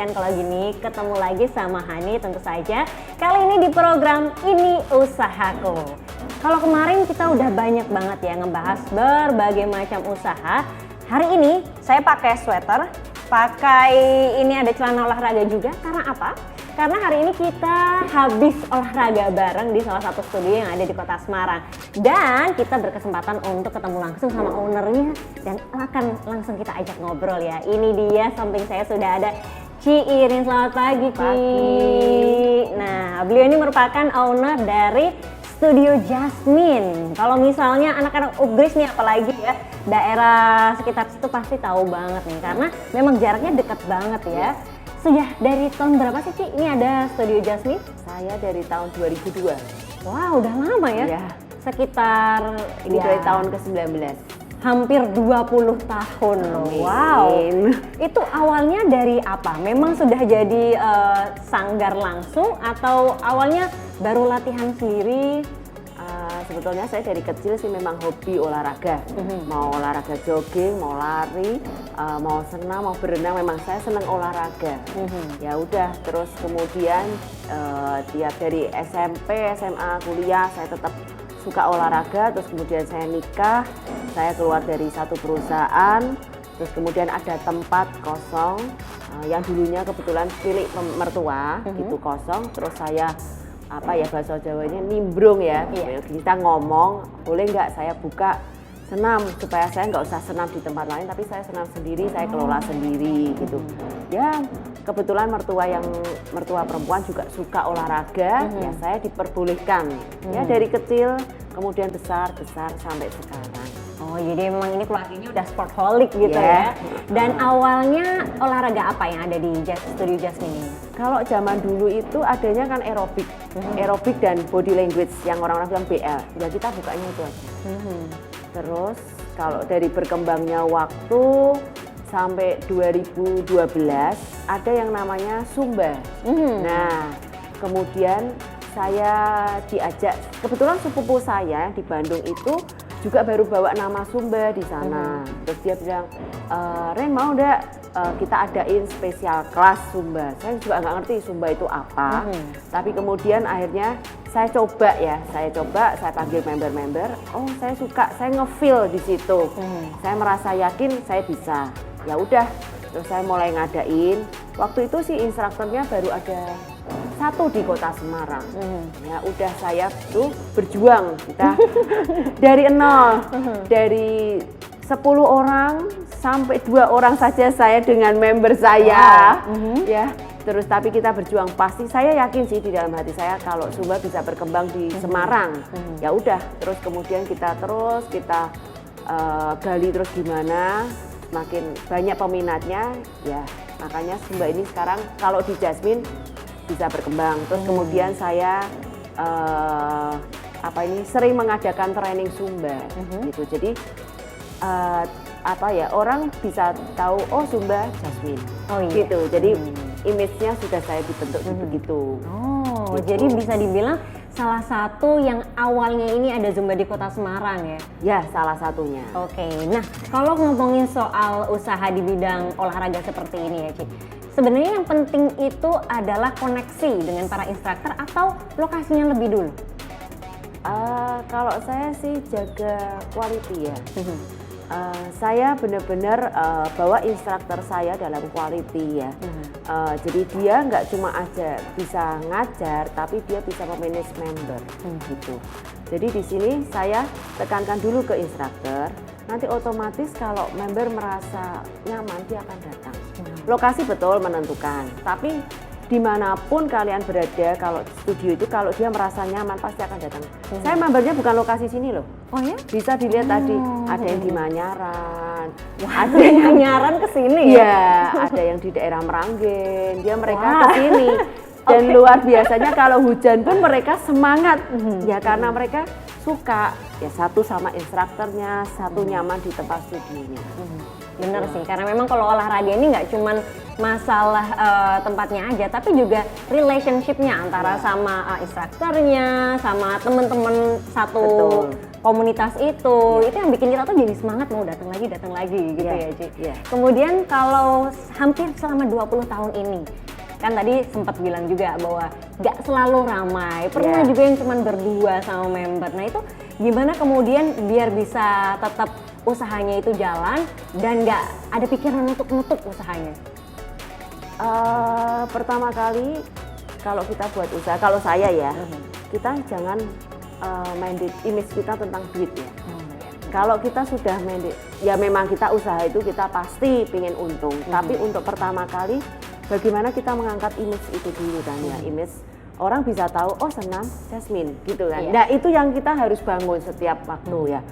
kan kalau gini ketemu lagi sama Hani tentu saja. Kali ini di program Ini Usahaku. Kalau kemarin kita udah banyak banget ya ngebahas berbagai macam usaha. Hari ini saya pakai sweater, ini ada celana olahraga juga. Karena apa? Karena hari ini kita habis olahraga bareng di salah satu studio yang ada di Kota Semarang. Dan kita berkesempatan untuk ketemu langsung sama ownernya dan akan langsung kita ajak ngobrol ya. Ini dia, samping saya sudah ada Ci Irin. Selamat pagi, Ci. Nah, beliau ini merupakan owner dari Studio Jasmine. Kalau misalnya anak-anak Ugris nih, apalagi ya daerah sekitar situ pasti tahu banget nih, karena memang jaraknya dekat banget ya. Sudah dari tahun berapa sih, Ci? Ini ada Studio Jasmine? Saya dari tahun 2002. Wah, udah lama ya? Iya. Sekitar Ini ya, dari tahun ke-19. hampir 20 tahun loh. Wow. Itu awalnya dari apa? Memang sudah jadi sanggar langsung atau awalnya baru latihan sendiri? Sebetulnya saya dari kecil sih memang hobi olahraga. Mau olahraga jogging, mau lari, mau senam, mau berenang, memang saya senang olahraga. Ya udah, terus kemudian tiap dari SMP, SMA, kuliah saya tetap suka olahraga. Terus kemudian saya nikah, saya keluar dari satu perusahaan, terus kemudian ada tempat kosong yang dulunya kebetulan milik mertua gitu kosong. Terus saya bahasa Jawanya nimbrung ya. Kita ngomong, boleh nggak saya buka senam supaya saya nggak usah senam di tempat lain, tapi saya senam sendiri, saya kelola sendiri gitu. Ya kebetulan mertua perempuan juga suka olahraga, ya saya diperbolehkan. Ya dari kecil kemudian besar sampai sekarang. Oh, jadi memang ini keluarganya udah sportholic gitu ya. Dan awalnya olahraga apa yang ada di Studio Jasmine ini? Kalau zaman dulu itu adanya kan aerobik, aerobik dan body language yang orang-orang bilang BL. Ya kita bukanya itu aja. Terus kalau dari berkembangnya waktu sampai 2012 ada yang namanya Zumba. Nah, kemudian saya diajak, kebetulan sepupu saya di Bandung itu juga baru bawa nama Zumba di sana. Terus dia bilang, Ren mau enggak kita adain spesial kelas Zumba. Saya juga nggak ngerti Zumba itu apa. Tapi kemudian akhirnya saya coba, saya panggil member-member. Oh, saya suka, saya nge-feel di situ. Saya merasa yakin saya bisa. Ya udah, terus saya mulai ngadain. Waktu itu sih instrukturnya baru ada satu di Kota Semarang. Ya udah, saya tuh berjuang kita dari nol, dari 10 orang sampai 2 orang saja saya dengan member saya. Ya, terus tapi kita berjuang, pasti saya yakin sih di dalam hati saya kalau Zumba bisa berkembang di Semarang. Ya udah, terus kemudian kita gali terus gimana, makin banyak peminatnya, ya makanya Zumba ini sekarang kalau di Jasmine bisa berkembang. Terus kemudian saya sering mengadakan training Zumba gitu. Jadi orang bisa tahu, oh Zumba Jasmine gitu. Jadi image-nya sudah saya dibentuk begitu. Oh, gitu. Jadi bisa dibilang salah satu yang awalnya ini ada Zumba di Kota Semarang ya? Ya, salah satunya. Oke, nah kalau ngomongin soal usaha di bidang olahraga seperti ini ya, Ci, sebenarnya yang penting itu adalah koneksi dengan para instruktur atau lokasinya lebih dulu? Kalau saya sih jaga quality ya. Saya benar-benar bawa instruktur saya dalam quality ya. Jadi dia nggak cuma aja bisa ngajar, tapi dia bisa memanage member gitu. Jadi di sini saya tekankan dulu ke instruktur. Nanti otomatis kalau member merasa nyaman dia akan datang. Lokasi betul menentukan, tapi dimanapun kalian berada, kalau studio itu kalau dia merasa nyaman pasti akan datang. Saya membernya bukan lokasi sini loh. Oh ya? Bisa dilihat tadi, ada yang di Manyaran, ada yang Manyaran ke sini ya? Iya, ada yang di daerah Meranggen, mereka ke sini. Dan luar biasanya kalau hujan pun mereka semangat, ya karena mereka suka, ya satu sama instrukturnya, satu nyaman di tempat studionya. Bener sih, karena memang kalau olahraga ini nggak cuman masalah tempatnya aja, tapi juga relationship-nya antara sama instrukturnya, sama teman-teman satu komunitas itu yang bikin kita tuh jadi semangat mau datang lagi gitu ya Ci. Kemudian kalau hampir selama 20 tahun ini, kan tadi sempat bilang juga bahwa gak selalu ramai, pernah juga yang cuma berdua sama member. Nah itu gimana kemudian biar bisa tetap usahanya itu jalan dan gak ada pikiran untuk nutup usahanya? Pertama kali kalau kita buat usaha, kalau saya ya, kita jangan minded image kita tentang duit ya. Kalau kita sudah minded, ya memang kita usaha itu kita pasti pengen untung. Tapi untuk pertama kali, bagaimana kita mengangkat image itu dulu kan ya, image orang bisa tahu, oh senam Jasmine gitu kan. Nah itu yang kita harus bangun setiap waktu ya.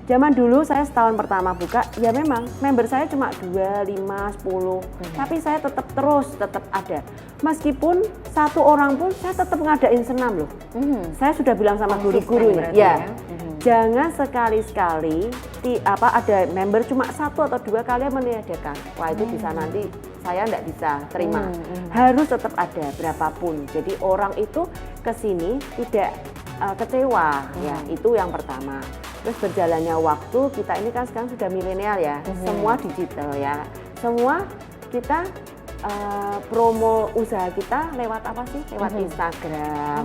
Zaman dulu saya setahun pertama buka, ya memang member saya cuma 2, 5, 10, tapi saya tetap ada. Meskipun satu orang pun saya tetap ngadain senam loh. Saya sudah bilang sama guru-gurunya, jangan sekali-sekali ada member cuma 1 atau 2 kali meniadakan. Wah itu bisa nanti saya nggak bisa terima. Harus tetap ada berapapun. Jadi orang itu kesini tidak kecewa ya, itu yang pertama. Terus berjalannya waktu, kita ini kan sekarang sudah milenial ya, semua digital ya, semua kita promo usaha kita lewat apa sih? Lewat Instagram,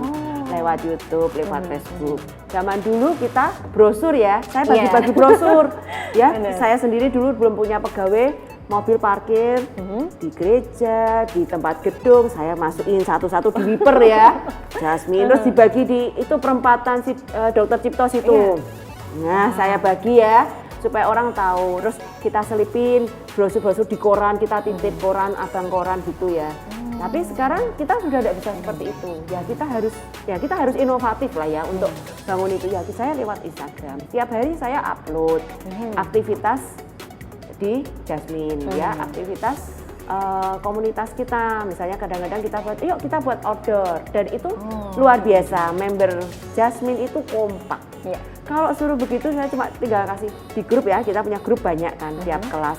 lewat YouTube, lewat Facebook. Zaman dulu kita brosur ya, saya bagi-bagi brosur ya. Saya sendiri dulu belum punya pegawai, mobil parkir di gereja, di tempat gedung, saya masukin satu-satu di wiper ya, Jasmine, terus dibagi di itu perempatan Dr. Cipto situ. Nah, saya bagi ya supaya orang tahu. Terus kita selipin brosur-brosur di koran, kita titip koran, abang koran gitu ya. Tapi sekarang kita sudah tidak bisa seperti itu. Ya kita harus inovatif lah ya untuk bangun itu. Ya saya lewat Instagram. Tiap hari saya upload aktivitas di Jasmine ya, aktivitas komunitas kita. Misalnya kadang-kadang yuk kita buat outdoor, dan itu luar biasa. Member Jasmine itu kompak. Kalau suruh begitu saya cuma tinggal kasih di grup ya, kita punya grup banyak kan tiap kelas.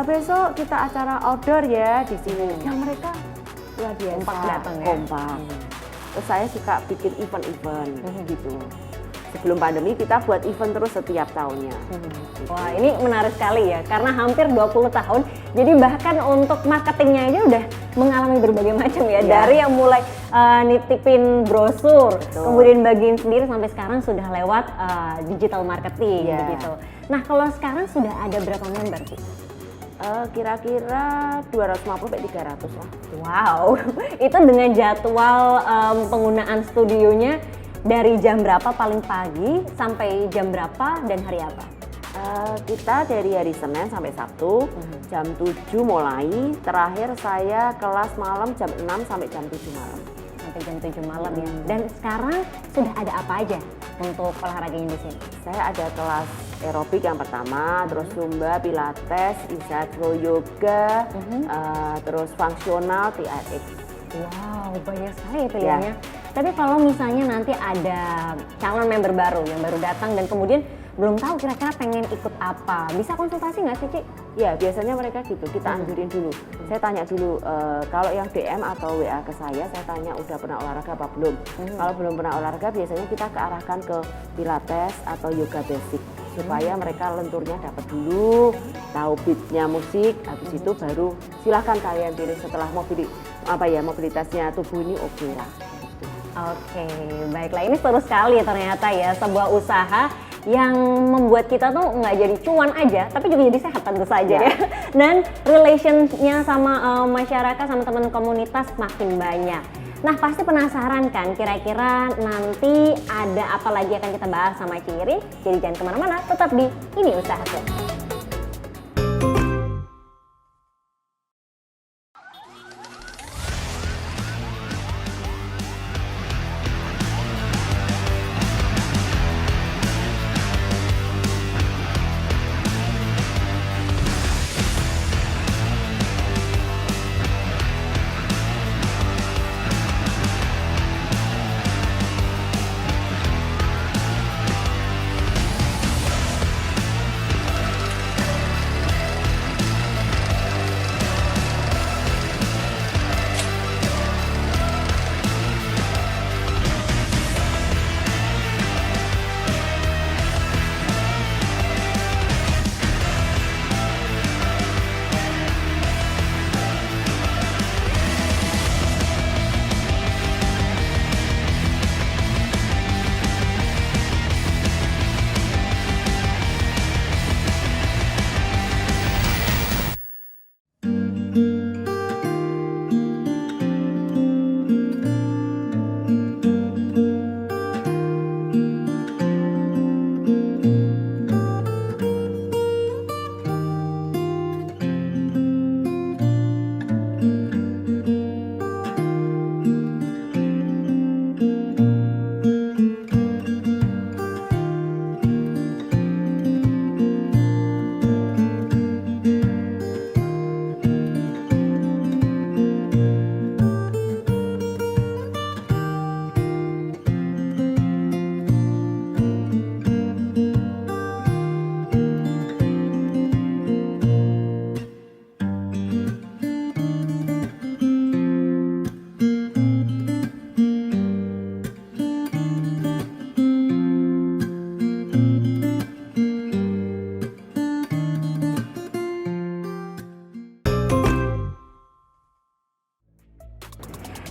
Besok kita acara outdoor ya di sini. Yang mereka luar biasa kompak datang ya. Kompak. Terus saya suka bikin event-event gitu. Sebelum pandemi kita buat event terus setiap tahunnya. Wah ini menarik sekali ya, karena hampir 20 tahun, jadi bahkan untuk marketingnya aja udah mengalami berbagai macam ya. Dari yang mulai nitipin brosur, kemudian bagiin sendiri, sampai sekarang sudah lewat digital marketing gitu. Nah kalau sekarang sudah ada berapa member sih? Kira-kira 250-300 lah. Wow, itu dengan jadwal penggunaan studionya dari jam berapa paling pagi sampai jam berapa dan hari apa? Kita dari hari Senin sampai Sabtu, jam 7 mulai, terakhir saya kelas malam jam 6 sampai jam 7 malam. Sampai jam 7 malam ya. Dan sekarang sudah ada apa aja untuk olahraganya di sini? Saya ada kelas aerobik yang pertama, terus Zumba, Pilates, Isatro Yoga, terus fungsional, TRX. Wow, banyak sekali pilihannya. Tapi kalau misalnya nanti ada calon member baru yang baru datang dan kemudian belum tahu kira-kira pengen ikut apa, bisa konsultasi nggak sih Ci? Ya biasanya mereka gitu, kita anjurin dulu. Saya tanya dulu, kalau yang DM atau WA ke saya tanya udah pernah olahraga apa belum. Kalau belum pernah olahraga biasanya kita kearahkan ke Pilates atau yoga basic, supaya mereka lenturnya dapat dulu, tahu beatnya musik, habis itu baru silahkan kalian pilih setelah mobilitasnya tubuh ini oke lah. Oke, baiklah, ini seru sekali ternyata ya, sebuah usaha yang membuat kita tuh nggak jadi cuan aja, tapi juga jadi sehat tentu saja ya. Dan relationnya sama masyarakat, sama teman komunitas makin banyak. Nah pasti penasaran kan, kira-kira nanti ada apa lagi akan kita bahas sama Ciri. Jadi jangan kemana-mana, tetap di Ini Usahaku.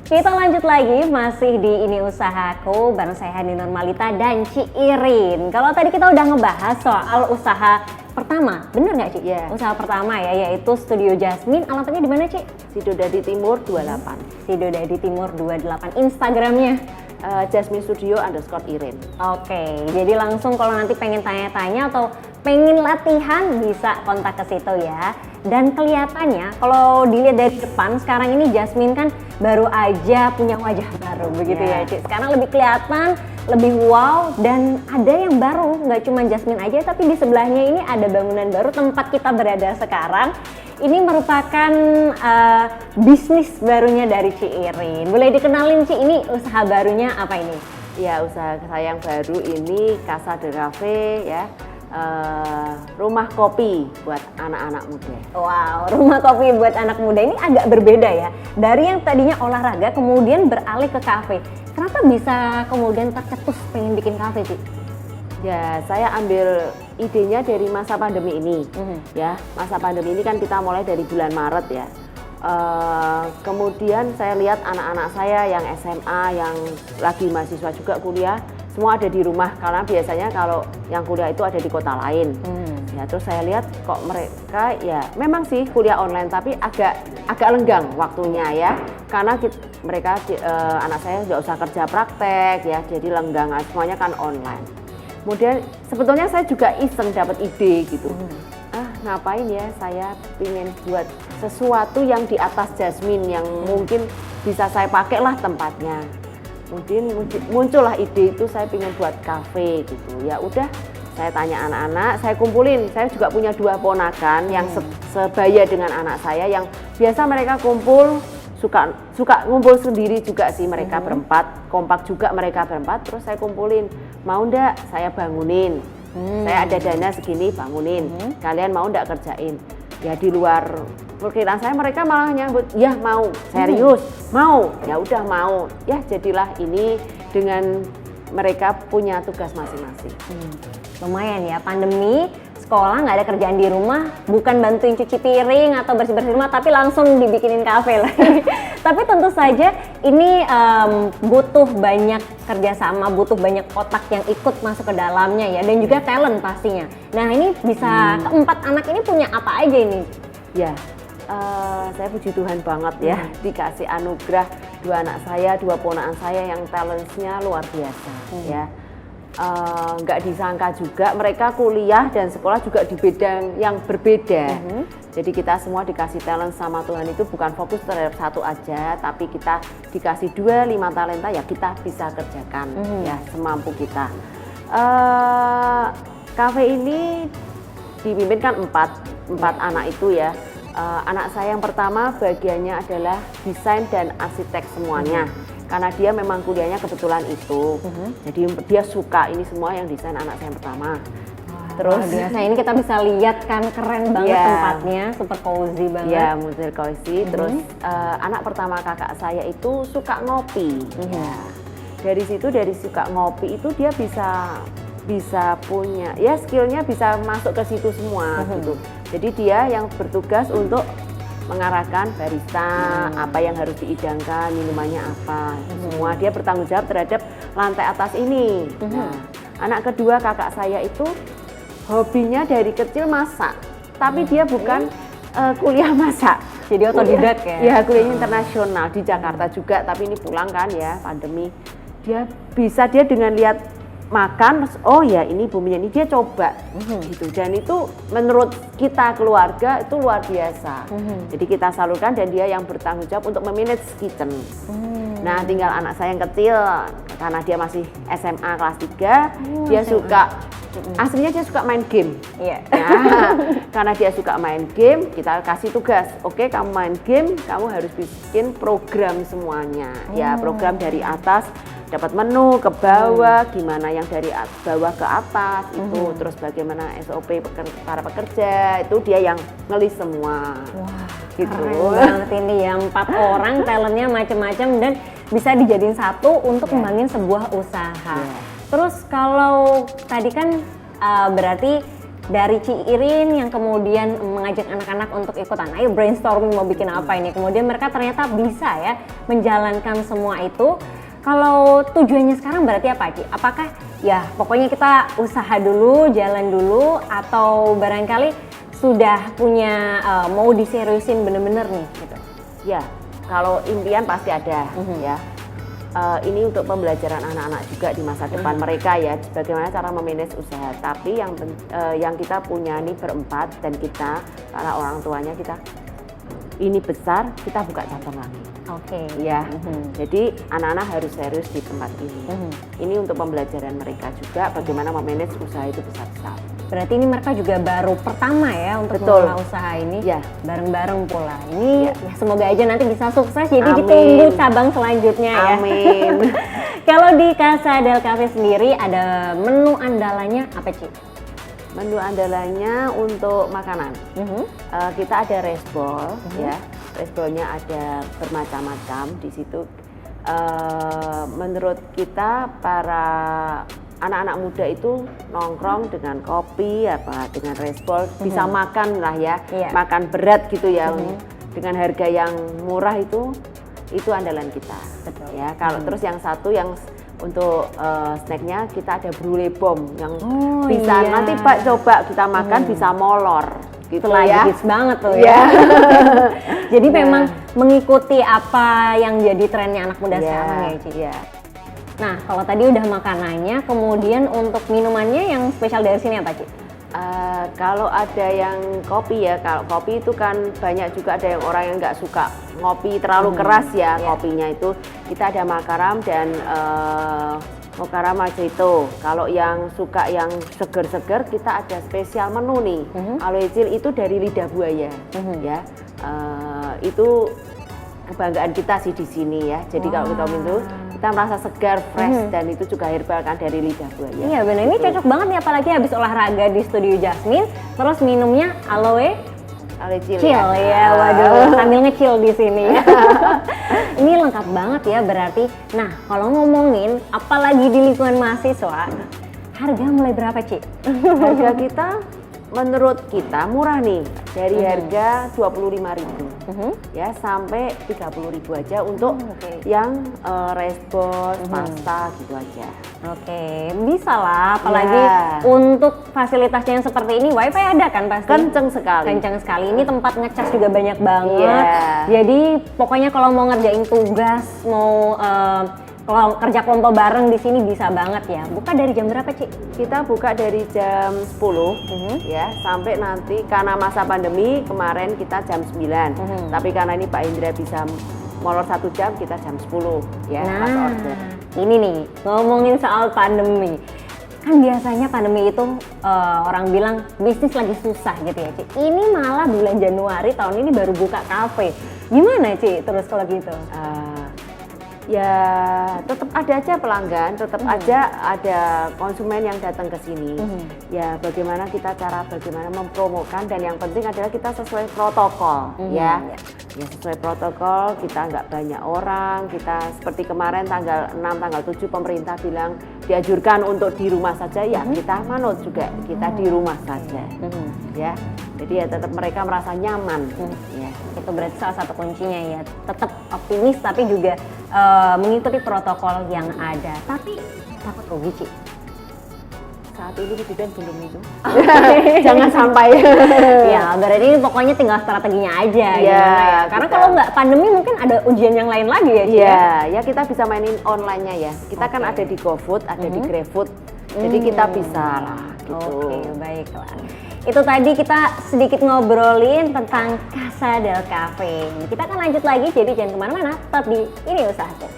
Kita lanjut lagi masih di Ini Usahaku bareng saya Hani Nurmalita dan Ci Irin. Kalau tadi kita udah ngebahas soal usaha pertama, bener nggak Ci? Iya. Usaha pertama ya, yaitu Studio Jasmine. Alamatnya di mana Ci? Sidodadi Timur 28. Sidodadi Timur 28. Instagramnya? Jasmine Studio_Irin. Oke, jadi langsung kalau nanti pengen tanya-tanya atau pengen latihan bisa kontak ke situ ya. Dan kelihatannya kalau dilihat dari depan sekarang ini Jasmine kan baru aja punya wajah baru begitu ya Ci. Sekarang lebih kelihatan, lebih wow, dan ada yang baru, nggak cuma Jasmine aja tapi di sebelahnya ini ada bangunan baru tempat kita berada sekarang. Ini merupakan bisnis barunya dari Ci Irin. Boleh dikenalin Ci, ini usaha barunya apa ini? Ya, usaha saya yang baru ini Casa de Cafe ya. Rumah kopi buat anak-anak muda. Wow, rumah kopi buat anak muda ini agak berbeda ya. Dari yang tadinya olahraga kemudian beralih ke kafe. Kenapa bisa kemudian tercetus pengen bikin kafe sih? Ya, saya ambil idenya dari masa pandemi ini. Ya, masa pandemi ini kan kita mulai dari bulan Maret ya. Kemudian saya lihat anak-anak saya yang SMA, yang lagi mahasiswa juga kuliah, semua ada di rumah karena biasanya kalau yang kuliah itu ada di kota lain. Ya, terus saya lihat kok mereka ya memang sih kuliah online tapi agak lenggang waktunya ya. Karena mereka anak saya nggak usah kerja praktek ya, jadi lenggang semuanya kan online. Kemudian sebetulnya saya juga iseng dapat ide gitu. Ngapain ya saya ingin buat sesuatu yang di atas Jasmine yang mungkin bisa saya pakai lah tempatnya. Kemudian muncullah ide itu saya ingin buat kafe gitu. Ya udah, saya tanya anak-anak, saya kumpulin. Saya juga punya 2 ponakan yang sebaya dengan anak saya yang biasa mereka kumpul suka ngumpul sendiri juga sih mereka berempat, kompak juga mereka berempat. Terus saya kumpulin, mau ndak saya bangunin. Saya ada dana segini bangunin. Kalian mau ndak kerjain? Ya di luar perkiraan saya mereka malah nyambut, ya mau, serius, mau, ya udah mau. Ya jadilah ini dengan mereka punya tugas masing-masing. Lumayan ya, pandemi, sekolah nggak ada kerjaan di rumah, bukan bantuin cuci piring atau bersih-bersih rumah, tapi langsung dibikinin kafe lah. Tapi tentu saja ini butuh banyak kerjasama, butuh banyak otak yang ikut masuk ke dalamnya ya, dan juga talent pastinya. Nah ini bisa keempat anak ini punya apa aja ini? Ya, saya puji Tuhan banget ya, dikasih anugerah 2 anak saya, 2 ponakan saya yang talentsnya luar biasa ya. Nggak disangka juga mereka kuliah dan sekolah juga di bidang yang berbeda. Jadi kita semua dikasih talent sama Tuhan itu bukan fokus terhadap satu aja, tapi kita dikasih 2-5 talenta ya kita bisa kerjakan ya semampu kita. Kafe ini dipimpin kan 4 anak itu ya. Anak saya yang pertama bagiannya adalah desain dan arsitek semuanya. Karena dia memang kuliahnya kebetulan itu. Jadi dia suka ini semua yang desain anak saya yang pertama. Terus biasa ini kita bisa lihat kan keren banget tempatnya, super cozy banget. Ya, super cozy. Terus anak pertama kakak saya itu suka ngopi. Ya. Dari situ dari suka ngopi itu dia bisa punya ya skillnya bisa masuk ke situ semua gitu. Jadi dia yang bertugas untuk mengarahkan barista apa yang harus dihidangkan, minumannya apa, semua dia bertanggung jawab terhadap lantai atas ini. Nah, anak kedua kakak saya itu hobinya dari kecil masak, tapi dia bukan kuliah masak. Jadi otodidak ya? Ya, kuliahnya internasional di Jakarta juga, tapi ini pulang kan ya pandemi. Dia dengan lihat makan, oh ya ini buminya ini dia coba gitu, dan itu menurut kita keluarga itu luar biasa. Jadi kita salurkan dan dia yang bertanggung jawab untuk memanage kitchen. Nah tinggal anak saya yang kecil karena dia masih SMA kelas 3, dia suka aslinya dia suka main game. Nah, karena dia suka main game, kita kasih tugas, oke kamu main game, kamu harus bikin program semuanya. Ya program dari atas dapat menu ke bawah, gimana yang dari bawah ke atas itu, terus bagaimana SOP para pekerja, itu dia yang ngelis semua. Wah, gitu. Keren banget ini ya, 4 orang talentnya macam-macam dan bisa dijadiin satu untuk ngembangin sebuah usaha. Terus kalau tadi kan berarti dari Ci Irin yang kemudian mengajak anak-anak untuk ikutan, ayo brainstorming mau bikin apa ini. Kemudian mereka ternyata bisa ya menjalankan semua itu. Kalau tujuannya sekarang berarti apa Ci? Apakah ya pokoknya kita usaha dulu, jalan dulu, atau barangkali sudah punya mau diseriusin bener-bener nih gitu? Ya, kalau impian pasti ada ya. Ini untuk pembelajaran anak-anak juga di masa depan mereka ya, bagaimana cara memanage usaha. Tapi yang kita punya nih berempat, dan kita karena orang tuanya kita ini besar, kita buka cabang lagi. Oke. Ya, jadi anak-anak harus serius di tempat ini. Ini untuk pembelajaran mereka juga, bagaimana memanage usaha itu besar-besar. Berarti ini mereka juga baru pertama ya untuk Betul. memulai usaha ini, Ya. bareng-bareng pula. Ini Ya. ya semoga aja nanti bisa sukses, jadi Amin. ditunggu cabang selanjutnya ya. Amin. Kalau di Casa del Cafe sendiri ada menu andalannya apa Ci? Menu andalannya untuk makanan. Kita ada rice ball, ya. Rice ballnya ada bermacam-macam di situ. Menurut kita para anak-anak muda itu nongkrong dengan kopi, dengan rice ball, bisa makan lah ya, makan berat gitu ya, dengan harga yang murah itu andalan kita. Betul. Ya, kalau terus yang satu yang untuk snacknya kita ada brulee bomb yang bisa nanti Pak coba kita makan bisa molor gitu Itu ya. hits banget tuh ya. Jadi memang mengikuti apa yang jadi trennya anak muda sekarang ya Ci. Iya. Nah kalau tadi udah makanannya, kemudian untuk minumannya yang spesial dari sini apa Ci? Kalau ada yang kopi ya, kalau kopi itu kan banyak juga ada yang orang yang nggak suka ngopi terlalu keras ya, kopinya itu kita ada makaram dan mocha macchiato. Kalau yang suka yang seger-seger kita ada spesial menu nih, aloe cil itu dari lidah buaya ya, itu kebanggaan kita sih di sini ya. Jadi kalau kita minum kita merasa segar, fresh, dan itu juga herbal kan dari lidah buaya. Iya benar, ini cocok banget nih apalagi habis olahraga di studio Jasmine, terus minumnya aloe Chill ya. Waduh, sambil ngecil di sini. Ini lengkap banget ya berarti. Nah, kalau ngomongin apalagi di lingkungan mahasiswa, harga mulai berapa, Ci? Harga kita menurut kita murah nih, dari harga 25.000 ya sampai 30.000 aja untuk yang rice ball, pasta gitu aja. Oke, bisa lah, apalagi untuk fasilitasnya yang seperti ini, wifi ada kan pasti? Kenceng sekali. Kenceng sekali, ini tempat ngecas juga banyak banget. Jadi pokoknya kalau mau ngerjain tugas, mau kalau kerja kelompok bareng di sini bisa banget ya. Buka dari jam berapa, Ci? Kita buka dari jam 10 ya sampai nanti, karena masa pandemi kemarin kita jam 9. Tapi karena ini Pak Indra bisa molor 1 jam, kita jam 10 ya. Nah, ini nih ngomongin soal pandemi. Kan biasanya pandemi itu orang bilang bisnis lagi susah gitu ya, Ci. Ini malah bulan Januari tahun ini baru buka kafe. Gimana, Ci? Terus kalau gitu? Ya tetap ada aja pelanggan, tetap aja ada konsumen yang datang ke sini. Ya bagaimana bagaimana mempromokan, dan yang penting adalah kita sesuai protokol ya sesuai protokol, kita nggak banyak orang, kita seperti kemarin tanggal 6, tanggal 7 pemerintah bilang dianjurkan untuk di rumah saja, ya kita manut juga, kita di rumah saja ya. Jadi ya tetap mereka merasa nyaman ya. Itu berarti salah satu kuncinya ya, tetap optimis tapi juga mengikuti protokol yang ada. Tapi takut rugi, Ci? Saat ini kemudian belum itu. Jangan sampai. Ya berarti pokoknya tinggal strateginya aja ya, gimana ya. Karena kalau nggak pandemi mungkin ada ujian yang lain lagi ya, Ci? Ya kita bisa mainin online-nya ya. Kita kan ada di GoFood, ada di GrabFood. Jadi kita bisa lah gitu. Oke, baiklah. Itu tadi kita sedikit ngobrolin tentang Casa del Cafe. Kita akan lanjut lagi, jadi jangan kemana-mana, tetap di Ini Usahaku.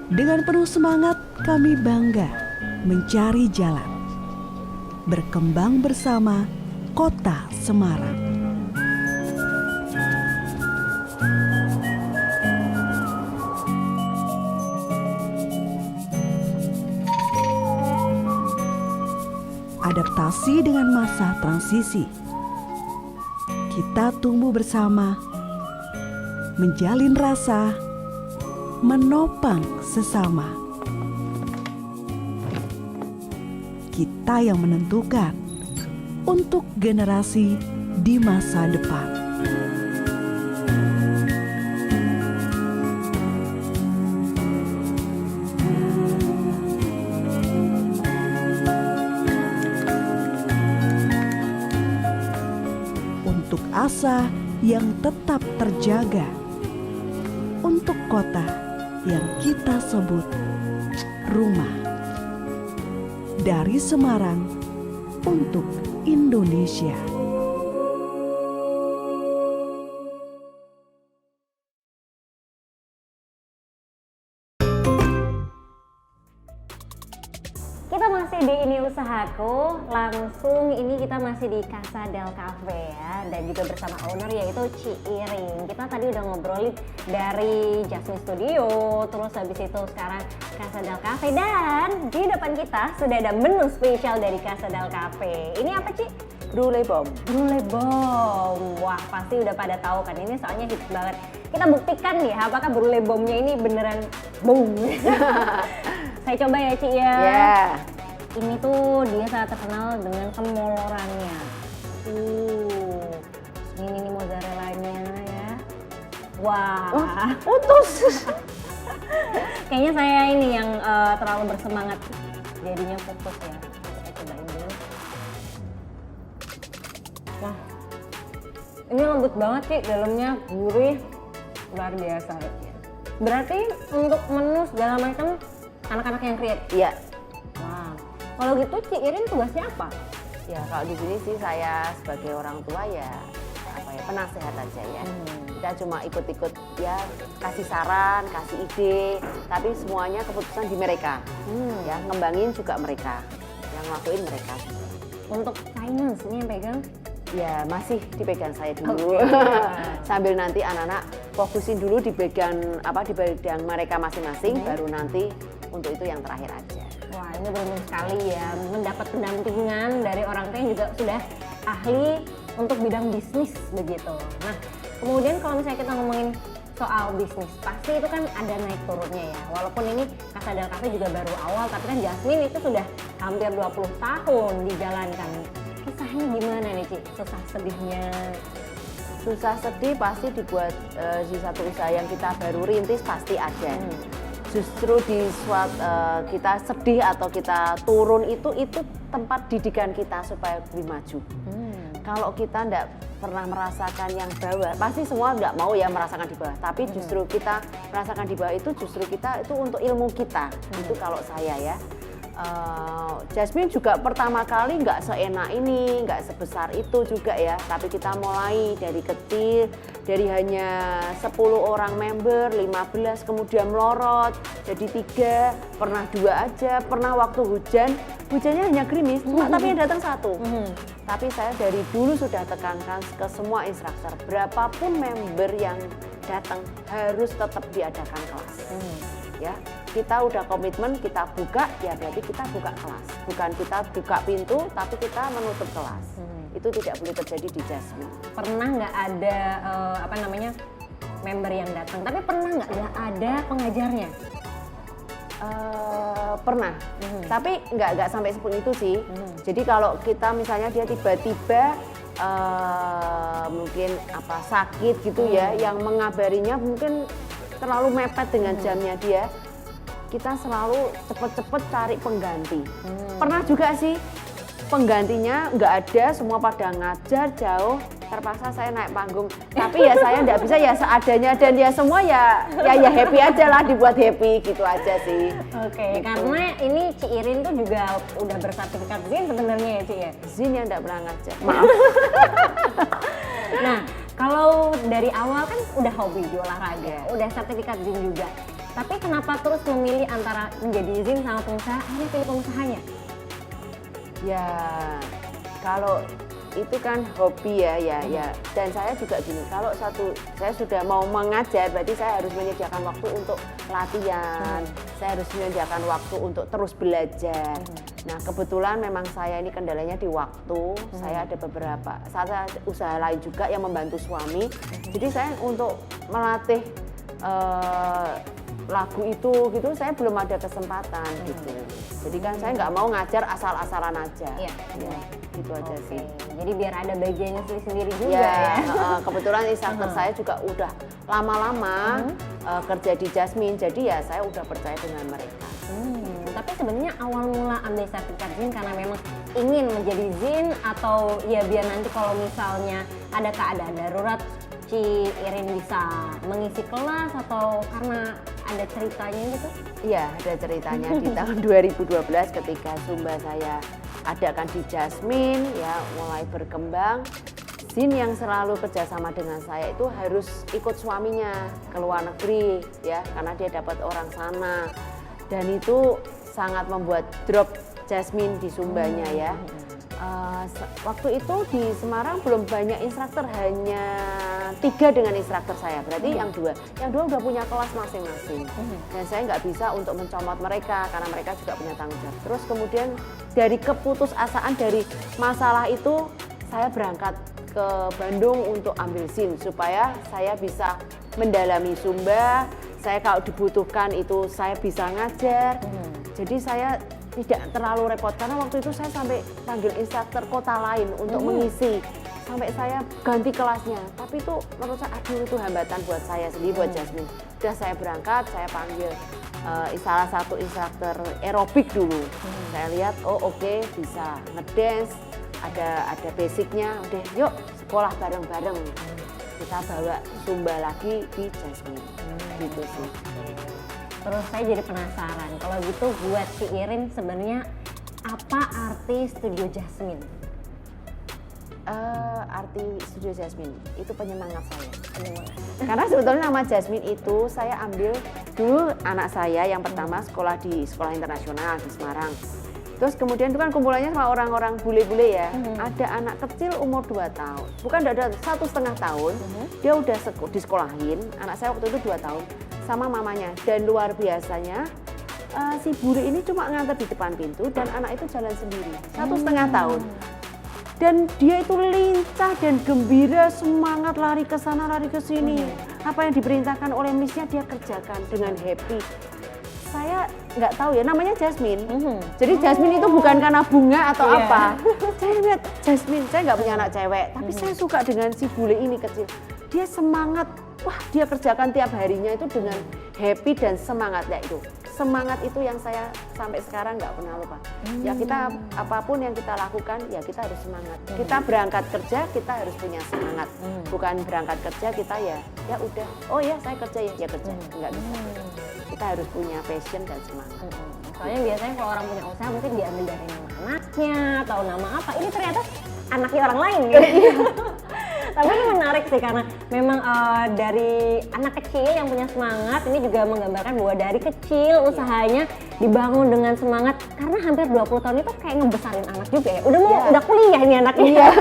Dengan penuh semangat kami bangga mencari jalan, berkembang bersama Kota Semarang. Adaptasi dengan masa transisi. kita tumbuh bersama, menjalin rasa, menopang sesama. Kita yang menentukan untuk generasi di masa depan. Untuk asa yang tetap terjaga, untuk kota yang kita sebut rumah. Dari Semarang untuk Indonesia. Kita masih di Ini Usahaku, langsung ini kita masih di Casa del Cafe ya, dan juga bersama owner yaitu Ci Iring. Kita tadi udah ngobrolin dari Jasmine Studio, terus habis itu sekarang Casa del Cafe, dan di depan kita sudah ada menu spesial dari Casa del Cafe. Ini apa, Ci? Brulee Bomb. Brulee Bomb. Wah, pasti udah pada tahu kan, ini soalnya hits banget. Kita buktikan nih apakah Brulee Bomb-nya ini beneran boom. Saya coba ya, Ci ya. Ya. Ini tuh dia sangat terkenal dengan kemolorannya. Ini nih mozzarellanya ya. Wah, Putus. kayaknya saya ini yang terlalu bersemangat, jadinya fokus ya. Kita cobain dulu. Wah, ini lembut banget sih, dalamnya gurih, luar biasa. Berarti untuk menu segala macam anak-anak yang create. Iya. Wah, kalau gitu Ci Irin tugasnya apa? Ya kalau di sini sih saya sebagai orang tua ya penasehat aja ya. Kita cuma ikut-ikut ya, kasih saran, kasih ide, tapi semuanya keputusan di mereka. Ya ngembangin juga mereka, yang ngelakuin mereka. Untuk finance ini yang pegang? Ya masih dipegang saya dulu. Sambil nanti anak-anak fokusin dulu di bidang mereka masing-masing, baru nanti untuk itu yang terakhir aja. Wah, ini beruntung sekali ya mendapat pendampingan dari orang tua yang juga sudah ahli untuk bidang bisnis begitu. Nah, kemudian kalau misalnya kita ngomongin soal bisnis, pasti itu kan ada naik turunnya ya. Walaupun ini Casa del Cafe juga baru awal, tapi kan Jasmine itu sudah hampir 20 tahun dijalankan. Kisahnya gimana nih, Ci? Susah sedihnya? Susah sedih pasti dibuat di satu usaha yang kita baru rintis pasti ada. Justru di kita sedih atau kita turun itu tempat didikan kita supaya lebih maju. Kalau kita tidak pernah merasakan yang bawah, pasti semua nggak mau ya merasakan di bawah. Tapi justru kita merasakan di bawah itu justru kita itu untuk ilmu kita. Itu kalau saya ya. Jasmine juga pertama kali nggak seenak ini, nggak sebesar itu juga ya. Tapi kita mulai dari kecil, dari hanya 10 orang member, 15 kemudian melorot jadi 3, pernah 2 aja, pernah waktu hujannya hanya gerimis, tapi yang datang 1. Tapi saya dari dulu sudah tekankan ke semua instruktur, berapapun member yang datang harus tetap diadakan kelas. Ya, kita udah komitmen, kita buka, ya berarti kita buka kelas. Bukan kita buka pintu, tapi kita menutup kelas. Itu tidak boleh terjadi di Jasmine. Pernah nggak ada member yang datang, tapi pernah nggak ada pengajarnya? Pernah, tapi nggak sampai seperti itu sih. Jadi kalau kita misalnya dia tiba-tiba mungkin sakit gitu ya, yang mengabarinya mungkin terlalu mepet dengan jamnya dia, kita selalu cepet-cepet cari pengganti. Pernah juga sih penggantinya nggak ada, semua pada ngajar jauh, terpaksa saya naik panggung. Tapi ya saya nggak bisa ya seadanya, dan ya semua ya happy aja lah, dibuat happy gitu aja sih. Oke, gitu. Karena ini Ci Irin tuh juga udah bersertifikat ZIN sebenarnya ya, Ci ya? ZIN yang nggak pernah ngajar, maaf. Nah, kalau dari awal kan udah hobi di olahraga, udah sertifikat ZIN juga. Tapi kenapa terus memilih antara menjadi ZIN sama pengusaha, akhirnya pilih pengusahanya? Ya, kalau itu kan hobi ya. Dan saya juga gini, kalau saya sudah mau mengajar, berarti saya harus menyediakan waktu untuk latihan, saya harus menyediakan waktu untuk terus belajar. Nah kebetulan memang saya ini kendalanya di waktu, saya ada saya usaha lain juga yang membantu suami, jadi saya untuk melatih lagu itu gitu saya belum ada kesempatan gitu. Jadi kan saya nggak mau ngajar asal-asalan aja. Iya. Ya, gitu aja sih. Jadi biar ada bagiannya sendiri juga ya. Kebetulan instruktur saya juga udah lama-lama kerja di Jasmine, jadi ya saya udah percaya dengan mereka. Tapi sebenarnya awal mula ambil sertifikat ZIN karena memang ingin menjadi ZIN atau ya biar nanti kalau misalnya ada keadaan darurat Ci Irin bisa mengisi kelas atau karena ada ceritanya gitu? Iya, ada ceritanya di tahun 2012 ketika Zumba saya adakan di Jasmine ya mulai berkembang. ZIN yang selalu kerjasama dengan saya itu harus ikut suaminya ke luar negeri ya karena dia dapat orang sana dan itu sangat membuat drop Jasmine di Zumbanya ya. Waktu itu di Semarang belum banyak instruktur, hanya 3 dengan instruktur saya, berarti yang dua udah punya kelas masing-masing. Dan saya nggak bisa untuk mencomot mereka karena mereka juga punya tanggung jawab. Terus kemudian dari keputusasaan dari masalah itu saya berangkat ke Bandung untuk ambil ZIN supaya saya bisa mendalami Zumba. Saya kalau dibutuhkan itu saya bisa ngajar. Jadi saya tidak terlalu repot karena waktu itu saya sampai panggil instruktur kota lain untuk mengisi sampai saya ganti kelasnya, tapi itu menurut saya aduh itu hambatan buat saya sendiri, buat Jasmine. Udah saya berangkat, saya panggil salah satu instruktur aerobik dulu. Saya lihat oh oke, bisa ngedance, ada basicnya, udah yuk sekolah bareng-bareng, kita bawa Zumba lagi di Jasmine. Gitu sih. Terus saya jadi penasaran, kalau gitu buat Ci Irin sebenarnya apa arti Studio Jasmine? Arti Studio Jasmine itu penyemangat saya. Karena sebetulnya nama Jasmine itu saya ambil dulu anak saya yang pertama sekolah di sekolah internasional di Semarang. Terus kemudian itu kan kumpulannya sama orang-orang bule-bule ya. Ada anak kecil umur 2 tahun, bukan ada 1,5 tahun, dia udah disekolahin. Anak saya waktu itu 2 tahun. Sama mamanya, dan luar biasanya si bule ini cuma nganter di depan pintu dan anak itu jalan sendiri 1,5 tahun dan dia itu lincah dan gembira, semangat lari ke sana lari ke sini. Apa yang diperintahkan oleh missnya dia kerjakan dengan happy. Saya nggak tahu ya namanya Jasmine. Jadi Jasmine itu bukan karena bunga atau apa. Saya lihat Jasmine, saya nggak punya anak cewek, tapi saya suka dengan si bule ini kecil. Dia semangat, wah dia kerjakan tiap harinya itu dengan happy dan semangatnya itu. Semangat itu yang saya sampai sekarang nggak pernah lupa. Ya kita apapun yang kita lakukan ya kita harus semangat. Kita berangkat kerja kita harus punya semangat. Bukan berangkat kerja kita ya udah, oh ya saya kerja ya kerja, nggak bisa. Kita harus punya passion dan semangat. Soalnya biasanya kalau orang punya usaha mungkin diambil dari nama anaknya atau nama apa. Ini ternyata anaknya orang lain gitu. Tapi ini menarik sih karena memang dari anak kecil yang punya semangat ini juga menggambarkan bahwa dari kecil usahanya dibangun dengan semangat karena hampir 20 tahun itu kayak ngebesarin anak juga ya. Udah kuliah ini anaknya.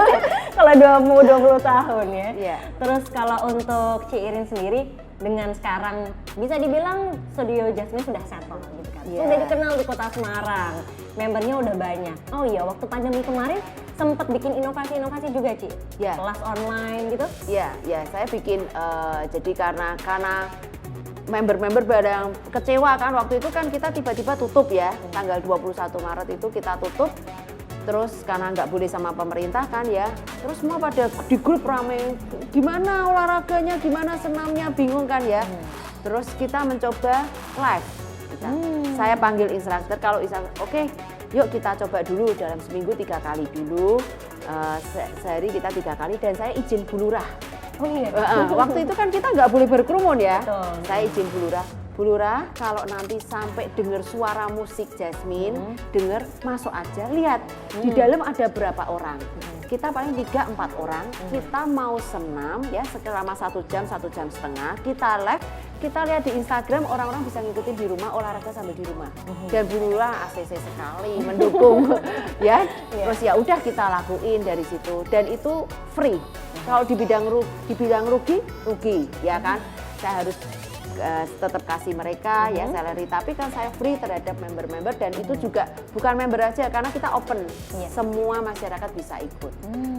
Kalau 20 tahun ya. Terus kalau untuk Ci Irin sendiri dengan sekarang bisa dibilang Studio Jasmine sudah settle gitu kan. Sudah dikenal di Kota Semarang. Membernya udah banyak. Oh iya, waktu pandemi kemarin sempat bikin inovasi-inovasi juga, Ci? Kelas online gitu? Iya, saya bikin, jadi karena member-member barang kecewa kan, waktu itu kan kita tiba-tiba tutup ya, tanggal 21 Maret itu kita tutup, terus karena nggak boleh sama pemerintah kan ya, terus semua pada di grup rame, gimana olahraganya, gimana senamnya, bingung kan ya, terus kita mencoba live. Saya panggil instruktur, kalau instruktur oke, yuk kita coba dulu dalam seminggu 3 kali dulu, sehari kita 3 kali dan saya izin bulurah. Oh iya. Waktu itu kan kita nggak boleh berkerumun ya. Betul. Saya izin bulurah kalau nanti sampai dengar suara musik Jasmine, dengar masuk aja, lihat di dalam ada berapa orang. Kita paling 3-4 orang, kita mau senam ya selama 1 jam, 1 jam setengah, kita live kita lihat di Instagram orang-orang bisa ngikutin di rumah, olahraga sambil di rumah. Dan Bu Lula ACC sekali mendukung ya. Terus ya udah kita lakuin dari situ dan itu free. Kalau dibilang rugi ya kan. Saya harus tetap kasih mereka ya salary, tapi kan saya free terhadap member-member dan itu juga bukan member aja karena kita open. Semua masyarakat bisa ikut.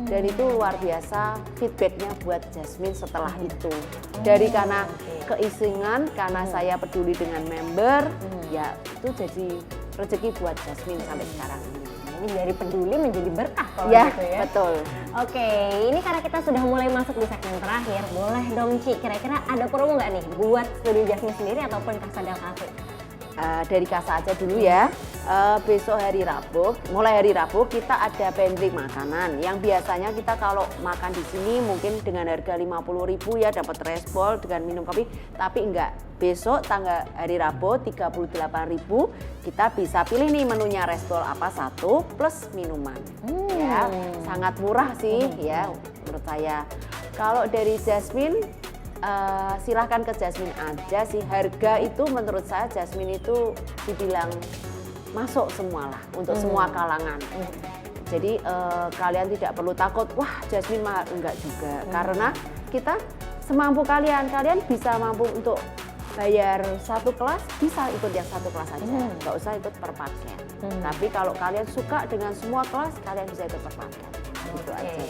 Dan itu luar biasa feedbacknya buat Jasmine setelah itu. Dari karena keisengan, karena saya peduli dengan member, ya itu jadi rezeki buat Jasmine sampai sekarang ini. Ini dari peduli menjadi berkah kalau Ya, gitu ya. betul. Oke, ini karena kita sudah mulai masuk di segmen terakhir, boleh dong Ci, kira-kira ada promo nggak nih buat Studio Jasmine sendiri ataupun Casa del Cafe? Dari Casa aja dulu ya. Besok hari Rabu, mulai hari Rabu kita ada pantry makanan yang biasanya kita kalau makan di sini mungkin dengan harga 50.000 ya dapat rice bowl dengan minum kopi, tapi enggak. Besok tanggal hari Rabu 38.000 kita bisa pilih nih menunya rice bowl apa satu plus minuman. Ya, sangat murah sih ya menurut saya. Kalau dari Jasmine silahkan ke Jasmine aja sih, harga itu menurut saya Jasmine itu dibilang masuk semua lah untuk semua kalangan. Jadi kalian tidak perlu takut, wah Jasmine mahal, enggak juga. Karena kita semampu kalian bisa mampu untuk bayar satu kelas, bisa ikut yang satu kelas aja, nggak usah ikut per paket. Tapi kalau kalian suka dengan semua kelas, kalian bisa ikut per paket. Gitu aja.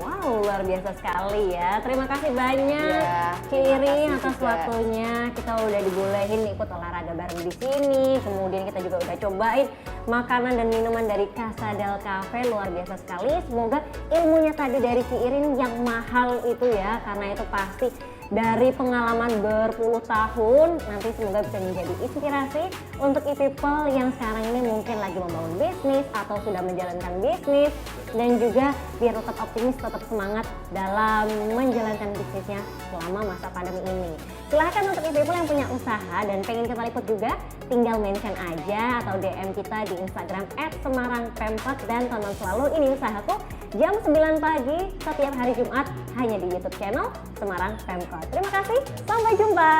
Wow, luar biasa sekali ya. Terima kasih banyak Ya, Ci Irin terima kasih atas juga. waktunya. Kita udah dibolehin ikut olahraga bareng di sini. Kemudian kita juga udah cobain makanan dan minuman dari Casa del Cafe. Luar biasa sekali. Semoga ilmunya tadi dari Ci Irin yang mahal itu ya, karena itu pasti dari pengalaman berpuluh tahun, nanti semoga bisa menjadi inspirasi untuk e-people yang sekarang ini mungkin lagi membangun bisnis atau sudah menjalankan bisnis, dan juga biar tetap optimis, tetap semangat dalam menjalankan bisnisnya selama masa pandemi ini. Silahkan untuk e-people yang punya usaha dan pengen kita liput juga, tinggal mention aja atau DM kita di Instagram @semarangpemkot, dan tonton selalu Ini Usahaku jam 9 pagi setiap hari Jumat hanya di YouTube channel Semarang Pemkot. Terima kasih, sampai jumpa.